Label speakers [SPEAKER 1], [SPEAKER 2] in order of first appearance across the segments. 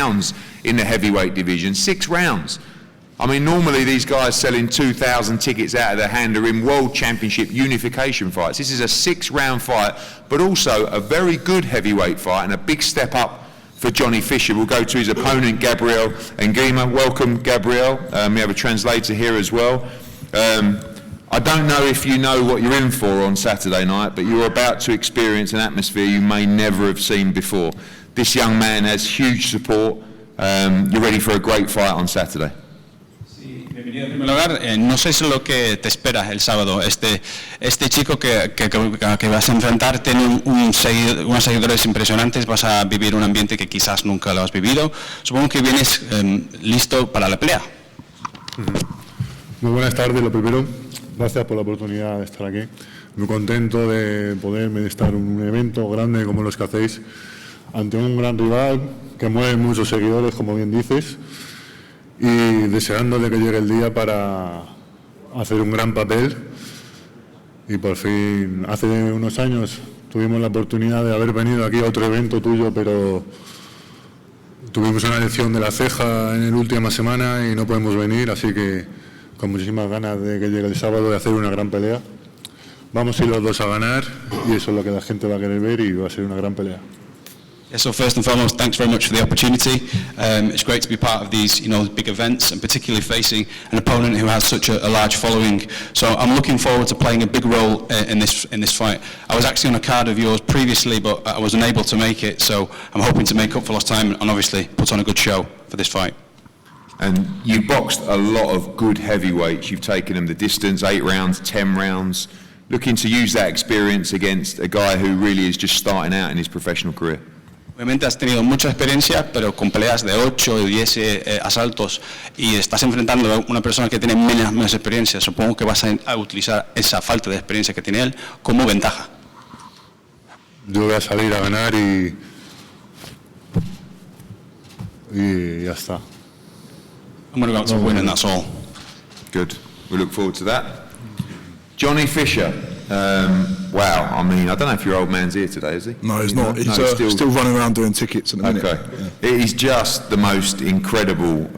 [SPEAKER 1] rounds in the heavyweight division, 6 rounds. I mean, normally these guys selling 2,000 tickets out of their hand are in World Championship unification fights. This is a 6-round fight, but also a very good heavyweight fight and a big step up for Johnny Fisher. We'll go to his opponent, Gabriel Nguema. Welcome, Gabriel. We have a translator here as well. I don't know if you know what you're in for on Saturday night, but you're about to experience an atmosphere you may never have seen before. This young man has huge support. You're ready for a great fight on Saturday.
[SPEAKER 2] Bienvenido en primer lugar. No sé si lo que te espera el sábado. Este chico que vas a enfrentar tiene unos seguidores impresionantes. Vas a vivir un ambiente que quizás nunca lo has vivido. Supongo que vienes listo para la pelea.
[SPEAKER 3] Muy buenas tardes. Lo primero, gracias por la oportunidad de estar aquí. Muy contento de poderme estar en un evento grande como los que hacéis ante un gran rival que mueve muchos seguidores, como bien dices. Y deseándole que llegue el día para hacer un gran papel. Y por fin, hace unos años tuvimos la oportunidad de haber venido aquí a otro evento tuyo, pero tuvimos una lesión de la ceja en la última semana y no podemos venir, así que con muchísimas ganas de que llegue el sábado de hacer una gran pelea. Vamos a ir los dos a ganar y eso es lo que la gente va a querer ver y va a ser una gran pelea.
[SPEAKER 2] So first and foremost, thanks very much for the opportunity. It's great to be part of these, big events, and particularly facing an opponent who has such a large following. So I'm looking forward to playing a big role in this fight. I was actually on a card of yours previously, but I was unable to make it. So I'm hoping to make up for lost time and obviously put on a good show for this fight.
[SPEAKER 1] And you boxed a lot of good heavyweights. You've taken them the distance, 8 rounds, 10 rounds. Looking to use that experience against a guy who really is just starting out in his professional career.
[SPEAKER 2] Obviamente has tenido mucha experiencia, pero con peleas de 8 o 10 asaltos y estás enfrentando a una persona que tiene menos experiencia. Supongo que vas a utilizar esa falta de experiencia que tiene él como ventaja.
[SPEAKER 3] Yo voy a salir a ganar y ya está.
[SPEAKER 2] I'm going to go out to win and that's all.
[SPEAKER 1] Good. We look forward to that. Johnny Fisher. Wow, I mean, I don't know if your old man's here today, is he?
[SPEAKER 4] No, he's not. He's still running around doing tickets at the minute.
[SPEAKER 1] Okay. Yeah. It is just the most incredible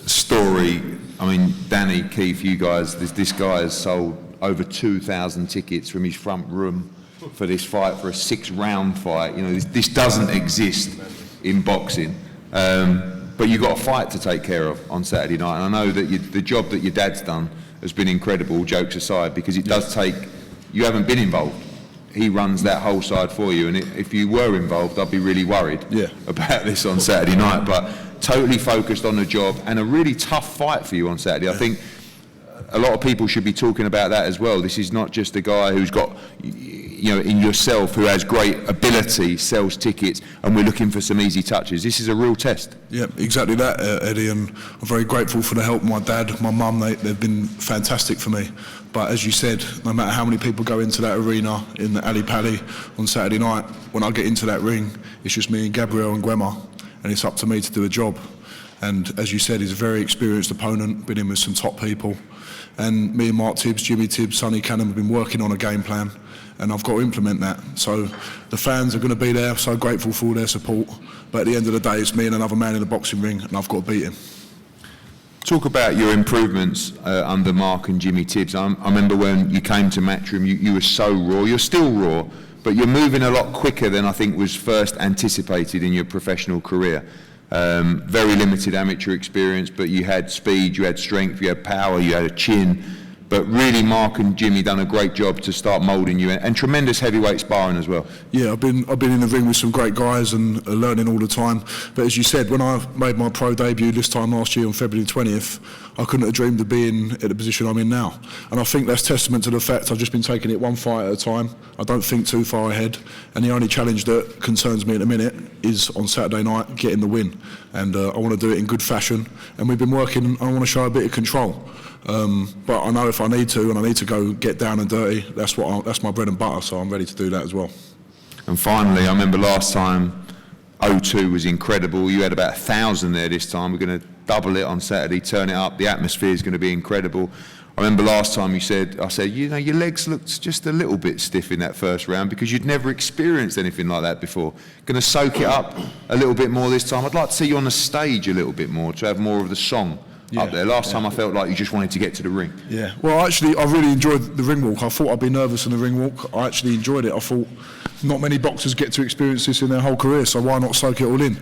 [SPEAKER 1] story. I mean, Danny, Keith, you guys, this guy has sold over 2,000 tickets from his front room for this fight, for a 6-round fight. This doesn't exist in boxing. But you've got a fight to take care of on Saturday night. And I know that the job that your dad's done has been incredible, jokes aside, because it does take, you haven't been involved. He runs that whole side for you, and if you were involved, I'd be really worried about this on Saturday night, but totally focused on the job, and a really tough fight for you on Saturday. I think a lot of people should be talking about that as well. This is not just a guy who's got, in yourself, who has great ability, sells tickets, and we're looking for some easy touches. This is a real test.
[SPEAKER 4] Yeah, exactly that, Eddie, and I'm very grateful for the help of my dad, my mum. They've been fantastic for me. But as you said, no matter how many people go into that arena in the Ali Pali on Saturday night, when I get into that ring, it's just me and Gabriel and Nguema, and it's up to me to do a job. And as you said, he's a very experienced opponent, been in with some top people. And me and Mark Tibbs, Jimmy Tibbs, Sonny Cannon have been working on a game plan, and I've got to implement that. So the fans are going to be there, so grateful for all their support. But at the end of the day, it's me and another man in the boxing ring, and I've got to beat him.
[SPEAKER 1] Talk about your improvements under Mark and Jimmy Tibbs. I remember when you came to Matchroom, you were so raw. You're still raw, but you're moving a lot quicker than I think was first anticipated in your professional career. Very limited amateur experience, but you had speed, you had strength, you had power, you had a chin. But really, Mark and Jimmy done a great job to start moulding you, and tremendous heavyweight sparring as well.
[SPEAKER 4] Yeah, I've been in the ring with some great guys and learning all the time. But as you said, when I made my pro debut this time last year on February 20th, I couldn't have dreamed of being at the position I'm in now. And I think that's testament to the fact I've just been taking it one fight at a time. I don't think too far ahead. And the only challenge that concerns me at the minute is on Saturday night, getting the win. And I want to do it in good fashion. And we've been working, and I want to show a bit of control. But I know if I need to, and I need to go get down and dirty, that's my bread and butter, so I'm ready to do that as well.
[SPEAKER 1] And finally, I remember last time, 02 was incredible. You had about 1,000 there this time. We're going to double it on Saturday, turn it up. The atmosphere is going to be incredible. I remember last time I said, you know, your legs looked just a little bit stiff in that first round because you'd never experienced anything like that before. Going to soak it up a little bit more this time. I'd like to see you on the stage a little bit more, to have more of the song up there. Last time I felt like you just wanted to get to the ring.
[SPEAKER 4] Yeah, well, actually, I really enjoyed the ring walk. I thought I'd be nervous in the ring walk. I actually enjoyed it. I thought not many boxers get to experience this in their whole career, so why not soak it all in?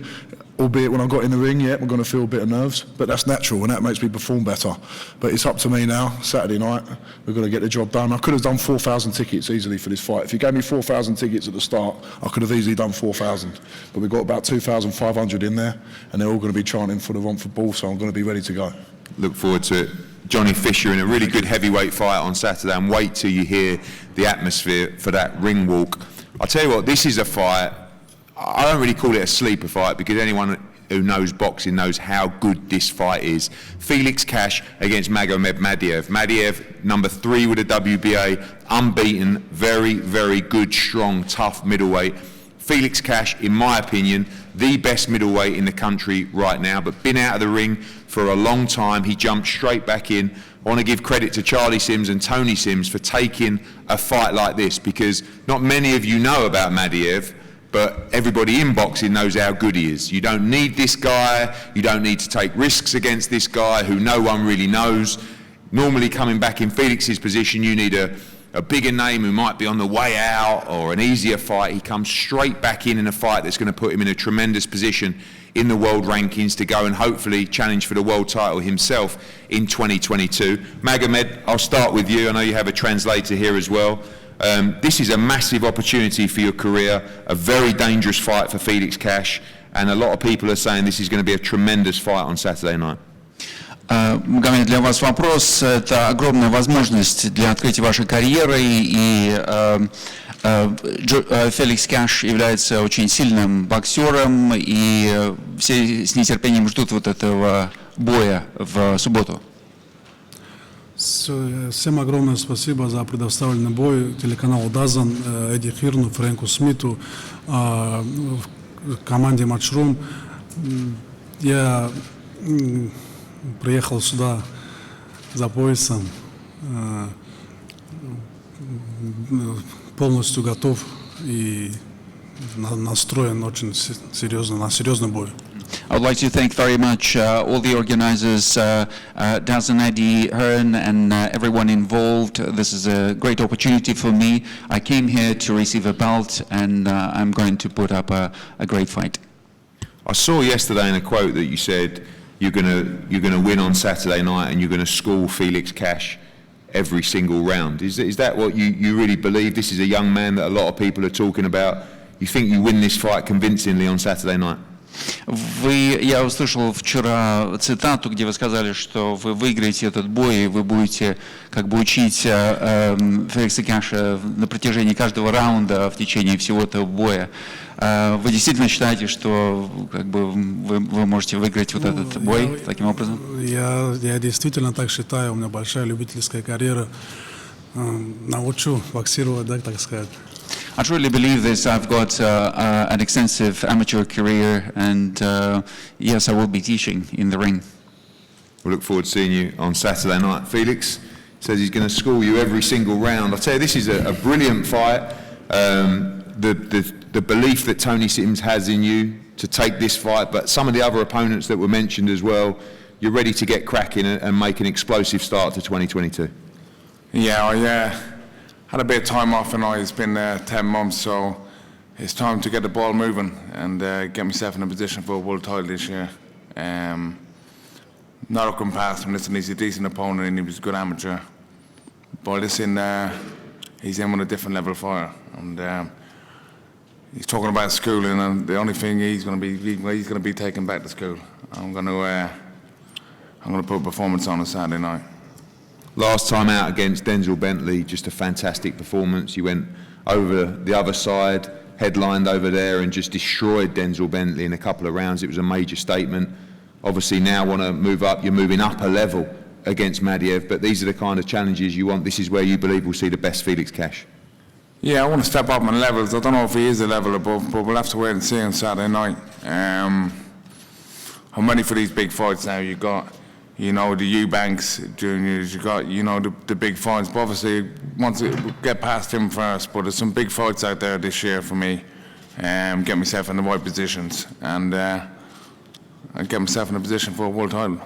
[SPEAKER 4] Albeit when I got in the ring, we're going to feel a bit of nerves, but that's natural and that makes me perform better. But it's up to me now, Saturday night, we're going to get the job done. I could have done 4,000 tickets easily for this fight. If you gave me 4,000 tickets at the start, I could have easily done 4,000. But we've got about 2,500 in there and they're all going to be chanting for the Romford ball, so I'm going to be ready to go.
[SPEAKER 1] Look forward to it. Johnny Fisher in a really good heavyweight fight on Saturday, and wait till you hear the atmosphere for that ring walk. I'll tell you what, this is a fight, I don't really call it a sleeper fight because anyone who knows boxing knows how good this fight is. Felix Cash against Magomed Madiev. Madiev, number 3 with the WBA, unbeaten, very, very good, strong, tough middleweight. Felix Cash, in my opinion, the best middleweight in the country right now, but been out of the ring for a long time. He jumped straight back in. I want to give credit to Charlie Sims and Tony Sims for taking a fight like this, because not many of you know about Madiev, but everybody in boxing knows how good he is. You don't need this guy, you don't need to take risks against this guy who no one really knows. Normally coming back in Felix's position, you need a bigger name who might be on the way out or an easier fight. He comes straight back in a fight that's going to put him in a tremendous position in the world rankings to go and hopefully challenge for the world title himself in 2022. Magomed, I'll start with you. I know you have a translator here as well. This is a massive opportunity for your career, a very dangerous fight for Felix Cash, and a lot of people are saying this is going to be a tremendous fight on Saturday night.
[SPEAKER 5] Магомед, для вас вопрос. Это огромная возможность для открытия вашей карьеры, и Феликс Кэш является очень сильным боксером, и все с нетерпением ждут вот этого боя в субботу.
[SPEAKER 6] Всем огромное спасибо за предоставленный бой телеканалу Дазан, Эдди Хирну, Фрэнку Смиту, команде Матчрум. Я приехал сюда за поясом, полностью готов и настроен очень серьезно, на серьезный бой.
[SPEAKER 5] I would like to thank very much all the organizers, Dazan, Eddie, Hearn, and everyone involved. This is a great opportunity for me. I came here to receive a belt, and I'm going to put up a great fight.
[SPEAKER 1] I saw yesterday in a quote that you said you're gonna win on Saturday night and you're gonna school Felix Cash every single round. Is that what you really believe? This is a young man that a lot of people are talking about. You think you win this fight convincingly on Saturday night?
[SPEAKER 5] Я услышал вчера цитату, где вы сказали, что вы выиграете этот бой, и вы будете как бы учить Феликса Кэша на протяжении каждого раунда в течение всего этого боя. Вы действительно считаете, что как бы вы можете выиграть вот этот бой таким образом?
[SPEAKER 6] Я действительно так считаю, у меня большая любительская карьера. Научу боксировать, да, так сказать.
[SPEAKER 5] I truly believe this. I've got an extensive amateur career, and yes, I will be teaching in the ring.
[SPEAKER 1] We look forward to seeing you on Saturday night. Felix says he's going to school you every single round. I tell you, this is a brilliant fight. The belief that Tony Sims has in you to take this fight, but some of the other opponents that were mentioned as well, you're ready to get cracking and make an explosive start to 2022.
[SPEAKER 7] Yeah, I had a bit of time off, and it's been 10 months, so it's time to get the ball moving and get myself in a position for a world title this year. Not looking past him. Listen, he's a decent opponent and he was a good amateur. But listen, he's in with a different level fighter, and he's talking about schooling, and the only thing he's going to be taken back to school. I'm going to put a performance on Saturday night.
[SPEAKER 1] Last time out against Denzel Bentley, just a fantastic performance. You went over the other side, headlined over there, and just destroyed Denzel Bentley in a couple of rounds. It was a major statement. Obviously now want to move up. You're moving up a level against Madiev, but these are the kind of challenges you want. This is where you believe we'll see the best Felix Cash.
[SPEAKER 7] Yeah, I want to step up in levels. I don't know if he is a level above, but we'll have to wait and see on Saturday night. I'm ready for these big fights now. You've got you know, the Eubanks juniors, you got, you know, the big fights. But obviously, once it get past him first, but there's some big fights out there this year for me. Get myself in the right positions and get myself in a position for a world title.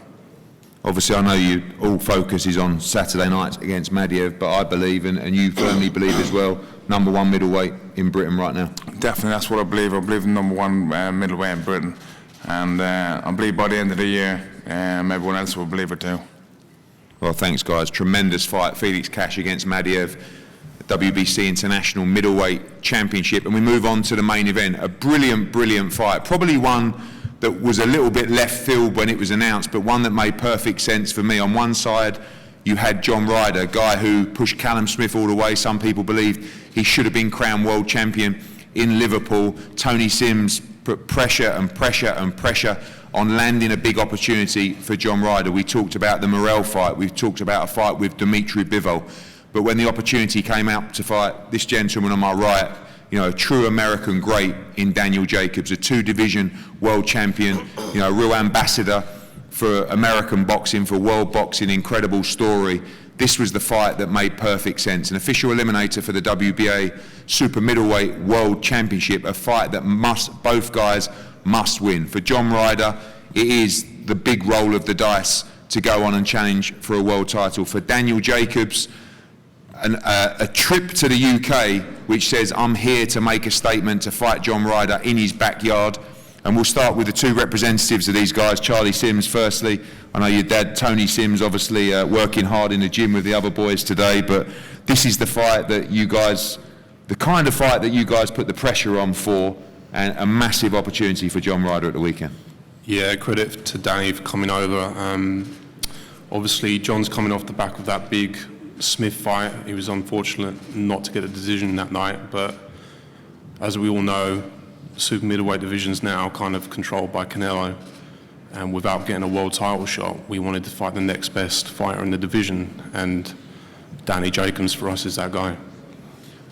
[SPEAKER 1] Obviously, I know you all focus is on Saturday night against Madiev, but I believe, and you firmly believe as well, #1 middleweight in Britain right now.
[SPEAKER 7] Definitely, that's what I believe. I believe in #1 middleweight in Britain. And I believe by the end of the year, everyone else will believe it too.
[SPEAKER 1] Well, thanks, guys. Tremendous fight. Felix Cash against Madiev, WBC International Middleweight Championship. And we move on to the main event. A brilliant, brilliant fight. Probably one that was a little bit left field when it was announced, but one that made perfect sense for me. On one side, you had John Ryder, a guy who pushed Callum Smith all the way. Some people believed he should have been crowned world champion in Liverpool. Tony Sims put pressure and pressure and pressure on landing a big opportunity for John Ryder. We talked about the Morel fight. We've talked about a fight with Dimitri Bivol. But when the opportunity came out to fight this gentleman on my right, you know, a true American great in Daniel Jacobs, a two-division world champion, you know, a real ambassador for American boxing, for world boxing, incredible story. This was the fight that made perfect sense. An official eliminator for the WBA Super Middleweight World Championship, a fight that both guys must win. For John Ryder, it is the big roll of the dice to go on and challenge for a world title. For Daniel Jacobs, a trip to the UK which says, I'm here to make a statement to fight John Ryder in his backyard. And we'll start with the two representatives of these guys. Charlie Sims, firstly. I know your dad, Tony Sims, obviously working hard in the gym with the other boys today, but this is the fight that you guys, the kind of fight that you guys put the pressure on for, and a massive opportunity for John Ryder at the weekend.
[SPEAKER 8] Yeah, credit to Danny for coming over. Obviously, John's coming off the back of that big Smith fight. He was unfortunate not to get a decision that night, but as we all know, super middleweight division's now kind of controlled by Canelo, and without getting a world title shot, we wanted to fight the next best fighter in the division, and Danny Jacobs for us is that guy.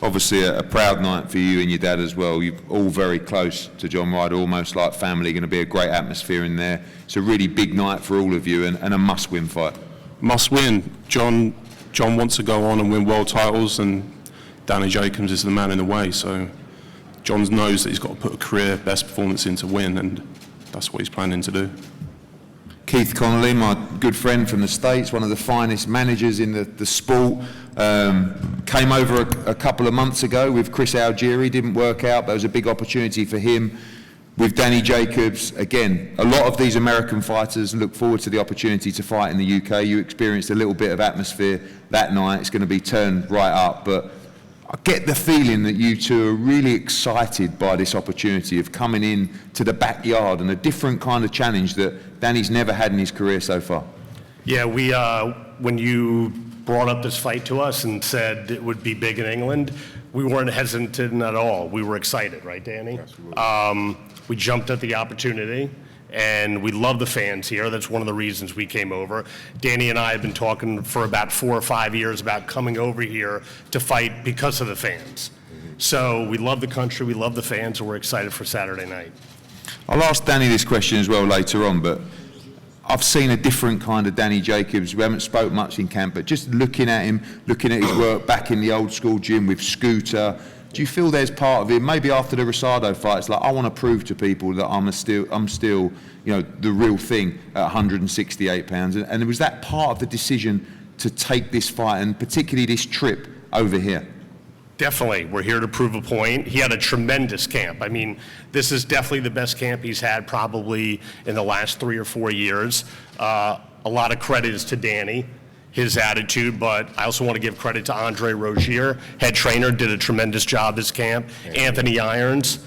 [SPEAKER 1] Obviously a proud night for you and your dad as well. You're all very close to John Ryder, almost like family. Going to be a great atmosphere in there. It's a really big night for all of you, and a must-win fight.
[SPEAKER 8] Must win. John wants to go on and win world titles, and Danny Jacobs is the man in the way, so John knows that he's got to put a career best performance in to win, and that's what he's planning to do.
[SPEAKER 1] Keith Connolly, my good friend from the States, one of the finest managers in the sport, came over a couple of months ago with Chris Algieri, didn't work out, but it was a big opportunity for him. With Danny Jacobs, again, a lot of these American fighters look forward to the opportunity to fight in the UK. You experienced a little bit of atmosphere that night. It's going to be turned right up, but I get the feeling that you two are really excited by this opportunity of coming in to the backyard and a different kind of challenge that Danny's never had in his career so far.
[SPEAKER 9] Yeah, we when you brought up this fight to us and said it would be big in England, we weren't hesitant at all. We were excited, right, Danny? Yes, we jumped at the opportunity, and we love the fans here. That's one of the reasons we came over. Danny and I have been talking for about 4 or 5 years about coming over here to fight because of the fans. So we love the country, we love the fans, and we're excited for Saturday night.
[SPEAKER 1] I'll ask Danny this question as well later on, but I've seen a different kind of Danny Jacobs. We haven't spoke much in camp, but just looking at him, looking at his work back in the old school gym with Scooter, do you feel there's part of him, maybe after the Rosado fight, it's like, I want to prove to people that I'm still, you know, the real thing at 168 pounds. And was that part of the decision to take this fight, and particularly this trip over here?
[SPEAKER 9] Definitely, we're here to prove a point. He had a tremendous camp. I mean, this is definitely the best camp he's had probably in the last 3 or 4 years. A lot of credit is to Danny, his attitude, but I also want to give credit to Andre Rogier, head trainer, did a tremendous job this camp. Anthony Irons,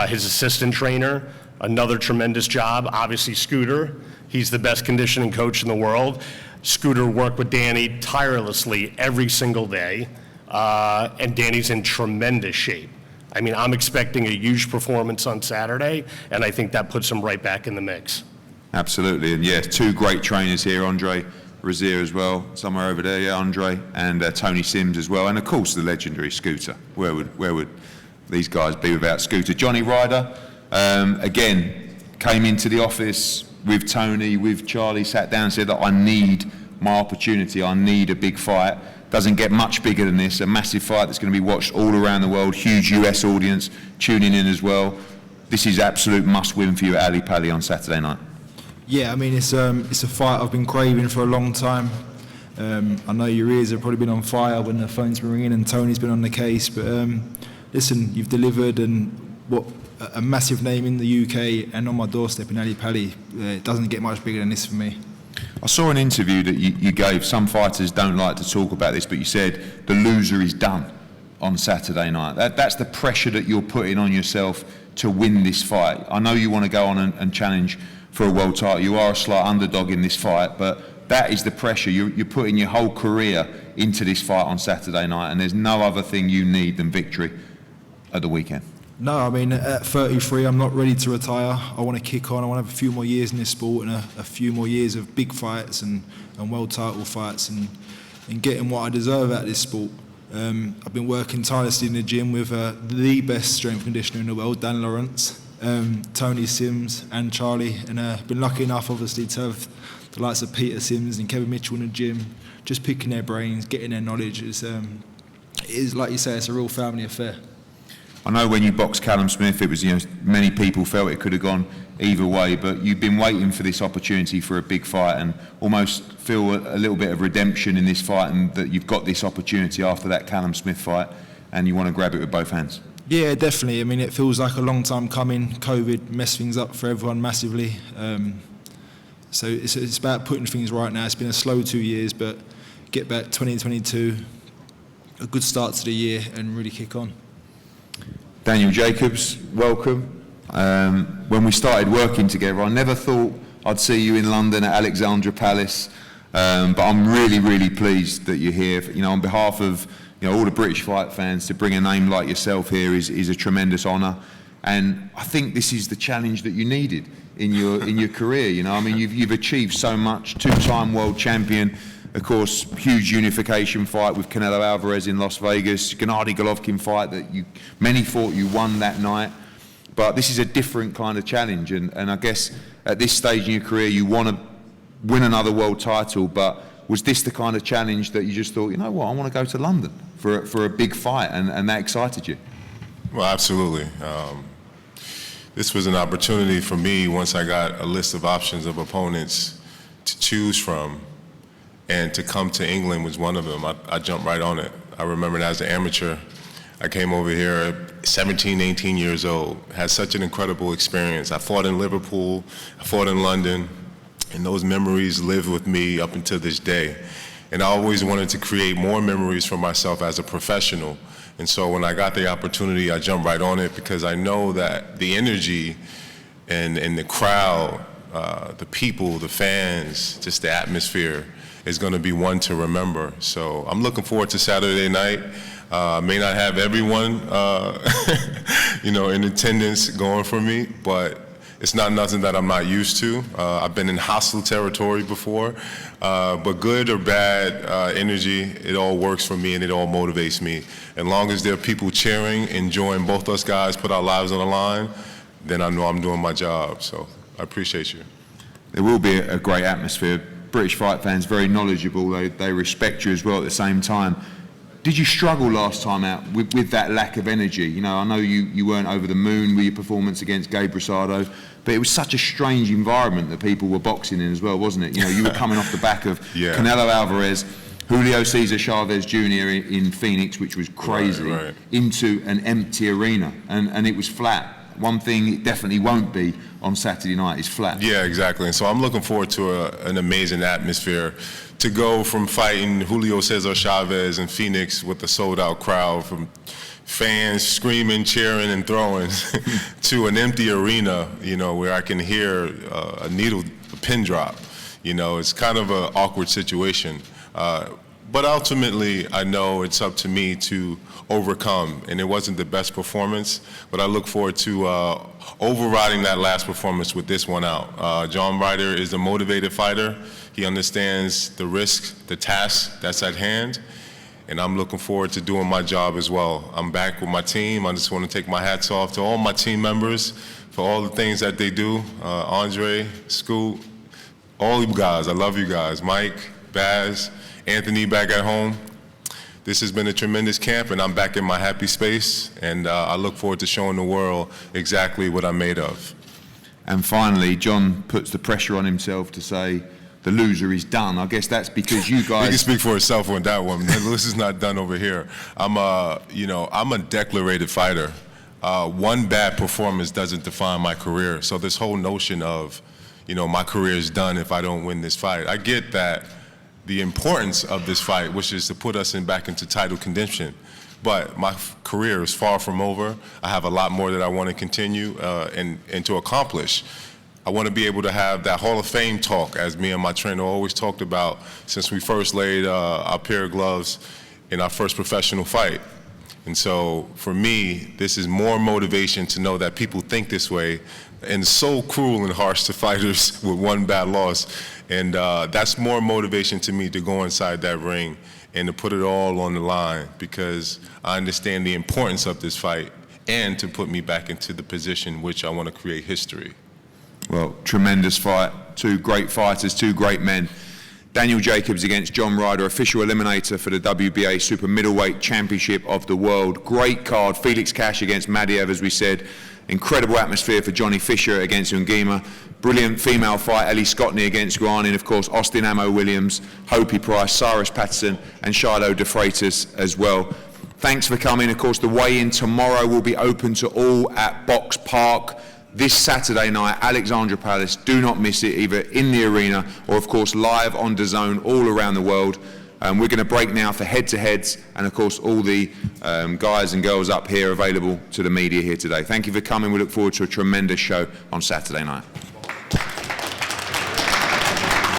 [SPEAKER 9] his assistant trainer, another tremendous job. Obviously Scooter, he's the best conditioning coach in the world. Scooter worked with Danny tirelessly every single day, and Danny's in tremendous shape. I mean, I'm expecting a huge performance on Saturday, and I think that puts him right back in the mix.
[SPEAKER 1] Absolutely, and yeah, two great trainers here, Andre Rozier as well, somewhere over there, yeah, Andre, and Tony Sims as well, and of course the legendary Scooter. Where would these guys be without Scooter? Johnny Ryder, again, came into the office with Tony, with Charlie, sat down and said that I need my opportunity, I need a big fight. Doesn't get much bigger than this, a massive fight that's going to be watched all around the world, huge US audience tuning in as well. This is absolute must-win for you at Ali Pali on Saturday night.
[SPEAKER 10] Yeah, I mean, it's a fight I've been craving for a long time. I know your ears have probably been on fire when the phone's been ringing and Tony's been on the case, but listen, you've delivered, and what a massive name in the UK and on my doorstep in Ali Pali. It doesn't get much bigger than this for me.
[SPEAKER 1] I saw an interview that you gave. Some fighters don't like to talk about this, but you said the loser is done on Saturday night. That's the pressure that you're putting on yourself to win this fight. I know you want to go on and challenge for a world title. You are a slight underdog in this fight, but that is the pressure. You're putting your whole career into this fight on Saturday night, and there's no other thing you need than victory at the weekend.
[SPEAKER 10] No, I mean, at 33, I'm not ready to retire. I want to kick on. I want to have a few more years in this sport and a few more years of big fights and world title fights and getting what I deserve out of this sport. I've been working tirelessly in the gym with the best strength conditioner in the world, Dan Lawrence, Tony Sims and Charlie, and been lucky enough, obviously, to have the likes of Peter Sims and Kevin Mitchell in the gym, just picking their brains, getting their knowledge. It is, like you say, it's a real family affair.
[SPEAKER 1] I know when you boxed Callum Smith, it was, many people felt it could have gone either way, but you've been waiting for this opportunity for a big fight and almost feel a little bit of redemption in this fight, and that you've got this opportunity after that Callum Smith fight and you want to grab it with both hands.
[SPEAKER 10] Yeah, definitely. I mean, it feels like a long time coming. COVID messed things up for everyone massively. So it's about putting things right now. It's been a slow 2 years, but get back 2022, a good start to the year and really kick on.
[SPEAKER 1] Daniel Jacobs, welcome. When we started working together, I never thought I'd see you in London at Alexandra Palace, but I'm really, really pleased that you're here. On behalf of all the British fight fans, to bring a name like yourself here is a tremendous honour, and I think this is the challenge that you needed in your career. You've achieved so much. Two-time world champion. Of course, huge unification fight with Canelo Alvarez in Las Vegas, Gennady Golovkin fight that many thought you won that night. But this is a different kind of challenge, and I guess at this stage in your career you want to win another world title, but was this the kind of challenge that you just thought, I want to go to London for a big fight, and that excited you?
[SPEAKER 11] Well, absolutely. This was an opportunity for me once I got a list of options of opponents to choose from. And to come to England was one of them. I jumped right on it. I remember as an amateur, I came over here at 17, 18 years old, had such an incredible experience. I fought in Liverpool, I fought in London, and those memories live with me up until this day. And I always wanted to create more memories for myself as a professional. And so when I got the opportunity, I jumped right on it because I know that the energy and the crowd, the people, the fans, just the atmosphere, is going to be one to remember. So I'm looking forward to Saturday night. May not have everyone, in attendance going for me, but it's not nothing that I'm not used to. I've been in hostile territory before, but good or bad energy, it all works for me and it all motivates me. As long as there are people cheering, enjoying both us guys put our lives on the line, then I know I'm doing my job. So I appreciate you.
[SPEAKER 1] There will be a great atmosphere. British fight fans, very knowledgeable, they respect you as well at the same time. Did you struggle last time out with that lack of energy? I know you weren't over the moon with your performance against Gabe Rosado, but it was such a strange environment that people were boxing in as well, wasn't it? You were coming off the back of Canelo Alvarez, Julio Cesar Chavez Jr. in Phoenix, which was crazy, into an empty arena, and it was flat. One thing it definitely won't be on Saturday night is flat.
[SPEAKER 11] Yeah, exactly. And so I'm looking forward to an amazing atmosphere. To go from fighting Julio Cesar Chavez in Phoenix with a sold-out crowd, from fans screaming, cheering, and throwing, to an empty arena, where I can hear a pin drop. It's kind of an awkward situation. But ultimately, I know it's up to me to overcome, and it wasn't the best performance, but I look forward to overriding that last performance with this one out. John RYDER is a motivated fighter. He understands the risk, the task that's at hand, and I'm looking forward to doing my job as well. I'm back with my team. I just want to take my hats off to all my team members for all the things that they do. Andre, Scoot, all you guys, I love you guys. Mike, Baz, Anthony back at home. This has been a tremendous camp, and I'm back in my happy space, and I look forward to showing the world exactly what I'm made of.
[SPEAKER 1] And finally, John puts the pressure on himself to say, the loser is done. I guess that's because you guys...
[SPEAKER 11] You can speak for yourself on that one. The list is not done over here. I'm a declarated fighter. One bad performance doesn't define my career. So this whole notion of, my career is done if I don't win this fight. I get that the importance of this fight, which is to put us back into title contention. But my career is far from over. I have a lot more that I want to continue and to accomplish. I want to be able to have that Hall of Fame talk, as me and my trainer always talked about since we first laid our pair of gloves in our first professional fight. And so for me, this is more motivation to know that people think this way, and it's so cruel and harsh to fighters with one bad loss. And that's more motivation to me to go inside that ring and to put it all on the line, because I understand the importance of this fight and to put me back into the position which I want to create history.
[SPEAKER 1] Well, tremendous fight. Two great fighters, two great men. Daniel Jacobs against John Ryder, official eliminator for the WBA Super Middleweight Championship of the World. Great card. Felix Cash against Madiev, as we said. Incredible atmosphere for Johnny Fisher against Ungima. Brilliant female fight, Ellie Scottney against Grani, and of course Austin Amo Williams, Hopi Price, Cyrus Patterson and Shiloh De Freitas as well. Thanks for coming. Of course, the weigh-in tomorrow will be open to all at Box Park. This Saturday night, Alexandra Palace. Do not miss it, either in the arena or, of course, live on DAZN all around the world. We're going to break now for head-to-heads, and, of course, all the guys and girls up here available to the media here today. Thank you for coming. We look forward to a tremendous show on Saturday night.